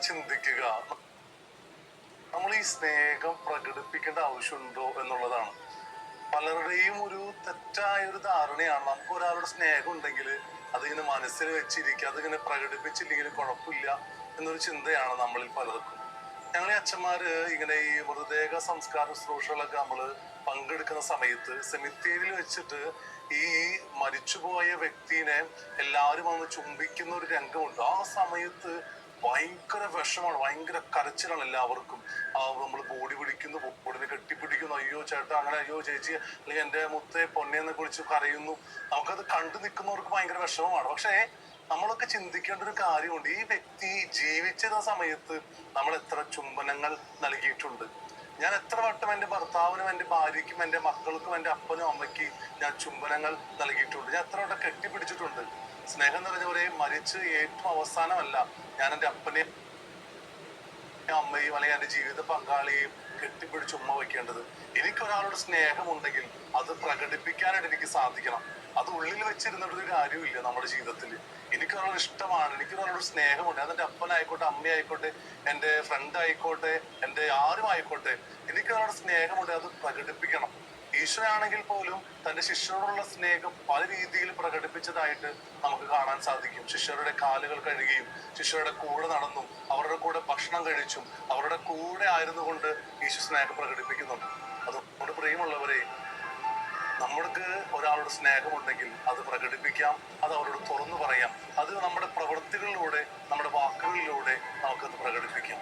ചിന്തിക്കുക, നമ്മൾ ഈ സ്നേഹം പ്രകടിപ്പിക്കേണ്ട ആവശ്യമുണ്ടോ എന്നുള്ളതാണ്. പലരുടെയും ഒരു തെറ്റായ ഒരു ധാരണയാണ്, നമുക്ക് ഒരാളുടെ സ്നേഹം ഉണ്ടെങ്കിൽ അതിങ്ങനെ മനസ്സിൽ വെച്ചിരിക്കുക, അതിങ്ങനെ പ്രകടിപ്പിച്ചില്ലെങ്കിൽ കുഴപ്പമില്ല എന്നൊരു ചിന്തയാണ് നമ്മളിൽ പലർക്കും. ഞങ്ങളെ അച്ഛന്മാര് ഇങ്ങനെ ഈ മൃതദേഹ സംസ്കാര ശുശ്രൂഷകളൊക്കെ നമ്മള് പങ്കെടുക്കുന്ന സമയത്ത് സെമിത്തേരിയിൽ വെച്ചിട്ട് ഈ മരിച്ചുപോയ വ്യക്തിനെ എല്ലാവരും വന്ന് ചുംബിക്കുന്ന ഒരു രംഗമുണ്ട്. ആ സമയത്ത് ഭയങ്കര വിഷമാണ്, ഭയങ്കര കരച്ചിലാണ് എല്ലാവർക്കും. നമ്മൾ ബോഡി പിടിക്കുന്നു, ബോഡിനെ കെട്ടിപ്പിടിക്കുന്നു, അയ്യോ ചേട്ടാ അങ്ങനെ, അയ്യോ ചേച്ചി, അല്ലെങ്കിൽ എൻ്റെ മുത്തേ പൊന്നേന്ന് കുറിച്ച് കരയുന്നു. നമുക്കത് കണ്ടു നിൽക്കുന്നവർക്ക് ഭയങ്കര വിഷമമാണ്. പക്ഷേ നമ്മളൊക്കെ ചിന്തിക്കേണ്ട ഒരു കാര്യമുണ്ട്, ഈ വ്യക്തി ജീവിച്ചിരുന്ന സമയത്ത് നമ്മൾ എത്ര ചുംബനങ്ങൾ നൽകിയിട്ടുണ്ട്. ഞാൻ എത്ര വട്ടം എൻ്റെ ഭർത്താവിനും എൻ്റെ ഭാര്യയ്ക്കും എൻ്റെ മക്കൾക്കും എൻ്റെ അപ്പനും അമ്മയ്ക്ക് ഞാൻ ചുംബനങ്ങൾ നൽകിയിട്ടുണ്ട്. ഞാൻ എത്ര വട്ടം കെട്ടിപ്പിടിച്ചിട്ടുണ്ട്. സ്നേഹം നിറഞ്ഞവരെ, മരിച്ച് ഏറ്റവും അവസാനമല്ല ഞാൻ എൻ്റെ അപ്പനെയും അമ്മയും അല്ലെങ്കിൽ എൻ്റെ ജീവിത പങ്കാളിയെയും കെട്ടിപ്പിടിച്ച് ഉമ്മ വയ്ക്കേണ്ടത്. എനിക്കൊരാളോട് സ്നേഹമുണ്ടെങ്കിൽ അത് പ്രകടിപ്പിക്കാനായിട്ട് എനിക്ക് സാധിക്കണം. അത് ഉള്ളിൽ വെച്ചിരുന്നിട്ടൊരു കാര്യമില്ല നമ്മുടെ ജീവിതത്തിൽ. എനിക്കൊരാളോട് ഇഷ്ടമാണ്, എനിക്കൊരാളോട് സ്നേഹമുണ്ട്, അതെൻ്റെ അപ്പനായിക്കോട്ടെ, അമ്മയായിക്കോട്ടെ, എൻ്റെ ഫ്രണ്ട് ആയിക്കോട്ടെ, എൻ്റെ ആരും ആയിക്കോട്ടെ, എനിക്കൊരാളോട് സ്നേഹമുണ്ട്, അത് പ്രകടിപ്പിക്കണം. ഈശോയാണെങ്കിൽ പോലും തന്റെ ശിഷ്യരോടുള്ള സ്നേഹം പല രീതിയിൽ പ്രകടിപ്പിച്ചതായിട്ട് നമുക്ക് കാണാൻ സാധിക്കും. ശിഷ്യരുടെ കാലുകൾ കഴുകിയും, ശിഷ്യരുടെ കൂടെ നടന്നും, അവരുടെ കൂടെ ഭക്ഷണം കഴിച്ചും, അവരുടെ കൂടെ ആയിരുന്നു കൊണ്ട് ഈശോ സ്നേഹം പ്രകടിപ്പിക്കുന്നുണ്ട്. അതുകൊണ്ട് പ്രിയമുള്ളവരെ, നമ്മൾക്ക് ഒരാളുടെ സ്നേഹമുണ്ടെങ്കിൽ അത് പ്രകടിപ്പിക്കാം, അത് അവരോട് തുറന്നു പറയാം. അത് നമ്മുടെ പ്രവൃത്തികളിലൂടെ, നമ്മുടെ വാക്കുകളിലൂടെ നമുക്കത് പ്രകടിപ്പിക്കാം.